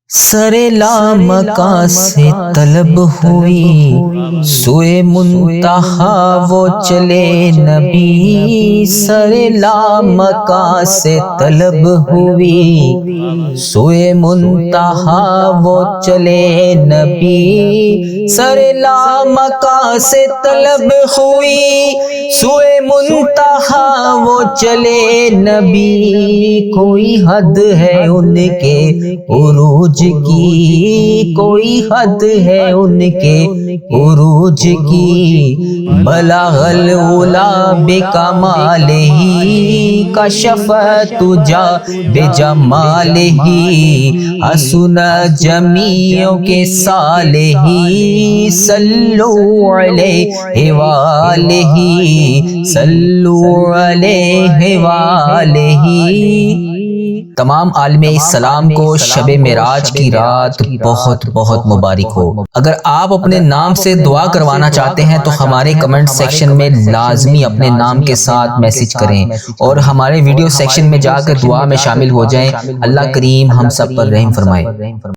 سرے لامکاں سے طلب ہوئی، سوئے منتہا وہ چلے نبی۔ سرے لامکاں سے طلب ہوئی، سوئے منتہا وہ چلے نبی۔ سرے لامکاں سے طلب ہوئی، سوئے منتہا وہ چلے نبی۔ کوئی حد ہے ان کے عروج کی، کوئی حد ہے ان کے عروج کی۔ بلغ العلا بکمالہ، کشف الدجی بجمالہ۔ حسن جمیع کے صالح، صلو علیہ وآلہ، صلو علیہ وآلہ۔ تمام عالم اسلام کو شب معراج کی رات بہت بہت مبارک ہو۔ اگر آپ اپنے نام سے دعا کروانا چاہتے ہیں تو ہمارے کمنٹ سیکشن میں لازمی اپنے نام کے ساتھ میسج کریں، اور ہمارے ویڈیو سیکشن میں جا کر دعا میں شامل ہو جائیں۔ اللہ کریم ہم سب پر رحم فرمائے۔